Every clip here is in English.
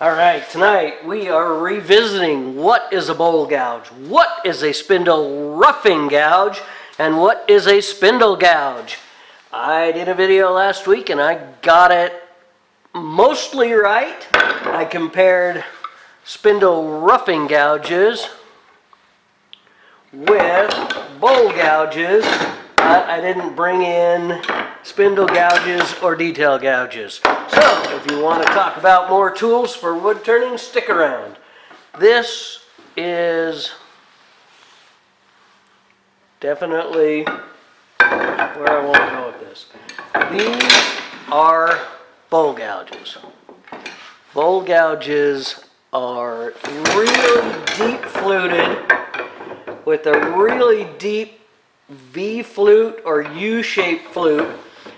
Alright, tonight we are revisiting what is a bowl gouge, what is a spindle roughing gouge, and what is a spindle gouge. I did a video last week and I got it mostly right. I compared spindle roughing gouges with bowl gouges, but I didn't bring in spindle gouges or detail gouges. So, if you want to talk about more tools for wood turning, stick around. This is definitely where I want to go with this. These are bowl gouges. Bowl gouges are really deep fluted with a really deep V flute or U-shaped flute.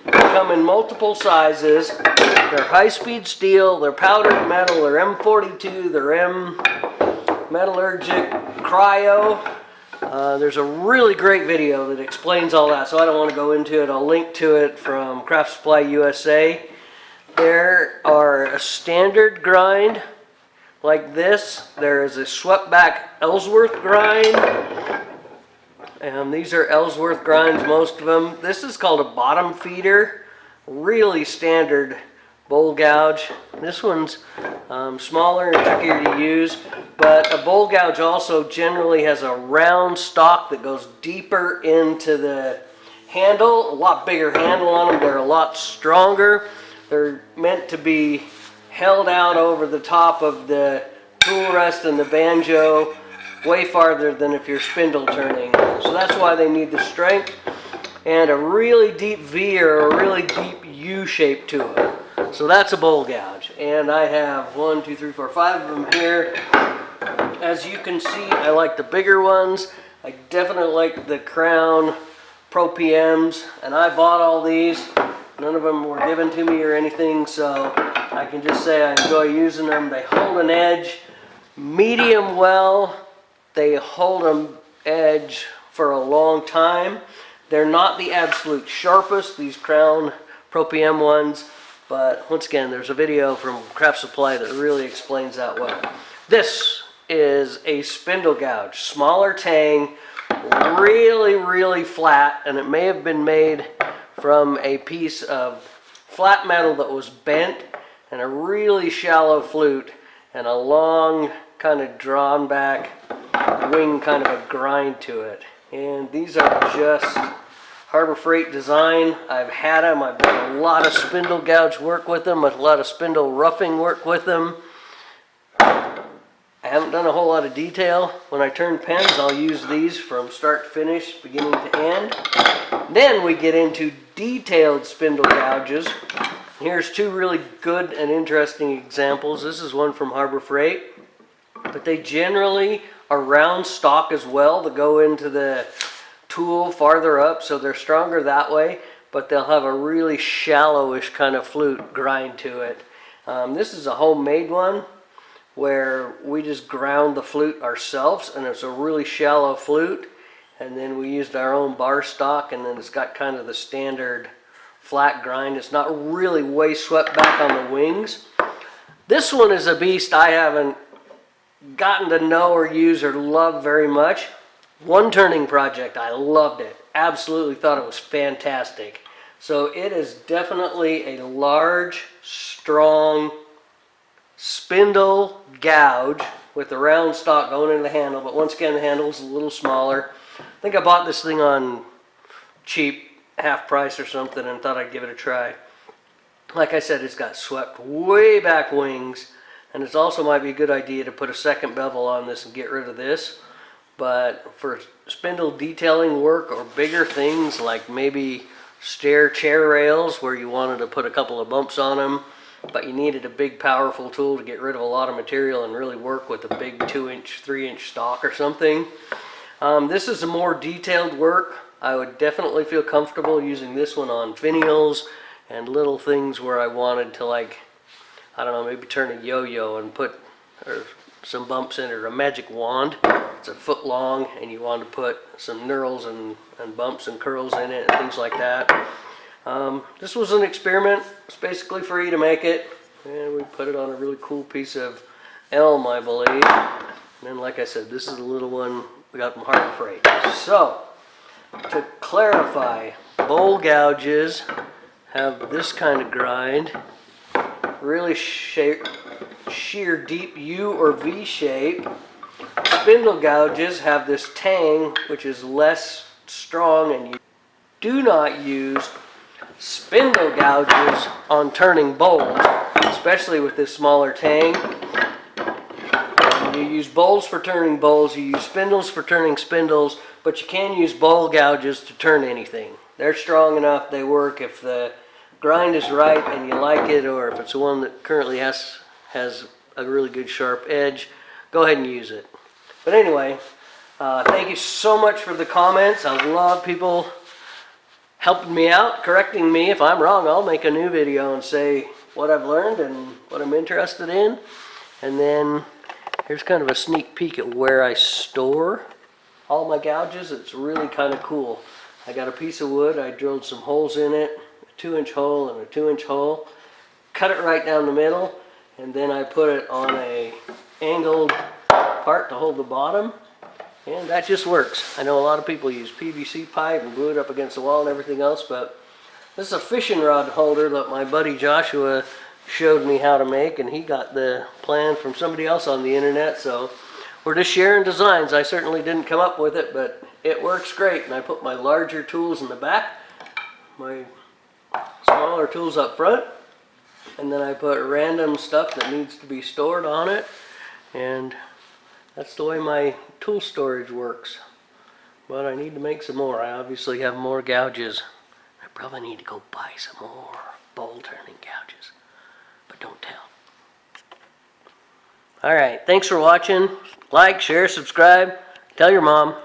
They come in multiple sizes. They're high-speed steel, they're powdered metal, they're M42, they're M metallurgic cryo. There's a really great video that explains all that, so I don't want to go into it. I'll link to it from Craft Supply USA. There are a standard grind like this. There is a swept back Ellsworth grind. And these are Ellsworth grinds, most of them. This is called a bottom feeder. Really standard bowl gouge. This one's smaller and trickier to use, but a bowl gouge also generally has a round stock that goes deeper into the handle. A lot bigger handle on them. They're a lot stronger. They're meant to be held out over the top of the tool rest and the banjo way farther than if you're spindle turning. So that's why they need the strength and a really deep V or a really deep U shape to it. So that's a bowl gouge. And I have 1, 2, 3, 4, 5 of them here. As you can see, I like the bigger ones. I definitely like the Crown Pro PMs, and I bought all these. None of them were given to me or anything, so I can just say I enjoy using them. They hold an edge medium well. They hold an edge for a long time. They're not the absolute sharpest, these Crown Pro PM ones, but once again, there's a video from Craft Supply that really explains that well. This is a spindle gouge, smaller tang, really flat, and it may have been made from a piece of flat metal that was bent and a really shallow flute and a long kind of drawn back wing kind of a grind to it. And these are just Harbor Freight design. I've had them. I've done a lot of spindle gouge work with them, a lot of spindle roughing work with them. I haven't done a whole lot of detail. When I turn pens, I'll use these from start to finish, beginning to end. Then we get into detailed spindle gouges. Here's two really good and interesting examples. This is one from Harbor Freight, but they generally are round stock as well that go into the tool farther up, so they're stronger that way, but they'll have a really shallowish kind of flute grind to it. This is a homemade one where we just ground the flute ourselves, and it's a really shallow flute, and then we used our own bar stock, and then it's got kind of the standard flat grind. It's not really way swept back on the wings. This one is a beast I haven't gotten to know or use or love very much. Woodturning project, I loved it. Absolutely thought it was fantastic. So it is definitely a large, strong spindle gouge with the round stock going into the handle, but once again the handle is a little smaller. I think I bought this thing on cheap, half price or something, and thought I'd give it a try. Like I said, it's got swept way back wings, and it also might be a good idea to put a second bevel on this and get rid of this. But for spindle detailing work or bigger things like maybe stair chair rails where you wanted to put a couple of bumps on them, but you needed a big powerful tool to get rid of a lot of material and really work with a big 2-inch, 3-inch stock or something. This is a more detailed work. I would definitely feel comfortable using this one on finials and little things where I wanted to, like, I don't know, maybe turn a yo-yo and put some bumps in it, or a magic wand. It's a foot long and you want to put some knurls and bumps and curls in it and things like that. This was an experiment. It's basically free to make it. And we put it on a really cool piece of elm, I believe. And then, like I said, this is the little one we got from Harbor Freight. So, to clarify, bowl gouges have this kind of grind, really sheer deep U or V shape. Spindle gouges have this tang, which is less strong, and you do not use spindle gouges on turning bowls, especially with this smaller tang. You use bowls for turning bowls, you use spindles for turning spindles, but you can use bowl gouges to turn anything. They're strong enough, they work if the grind is right and you like it, or if it's the one that currently has a really good sharp edge, go ahead and use it. But anyway, thank you so much for the comments. I love people helping me out, correcting me. If I'm wrong, I'll make a new video and say what I've learned and what I'm interested in. And then here's kind of a sneak peek at where I store all my gouges. It's really kind of cool. I got a piece of wood, I drilled some holes in it, a 2-inch hole and a 2-inch hole, cut it right down the middle, and then I put it on a angled part to hold the bottom, and that just works. I know a lot of people use PVC pipe and glue it up against the wall and everything else, but this is a fishing rod holder that my buddy Joshua showed me how to make, and he got the plan from somebody else on the internet, so we're just sharing designs. I certainly didn't come up with it, but it works great. And I put my larger tools in the back, my smaller tools up front, and then I put random stuff that needs to be stored on it, and that's the way my tool storage works. But I need to make some more. I obviously have more gouges. I probably need to go buy some more bowl turning gouges, but don't tell. Alright, thanks for watching. Like, share, subscribe, tell your mom.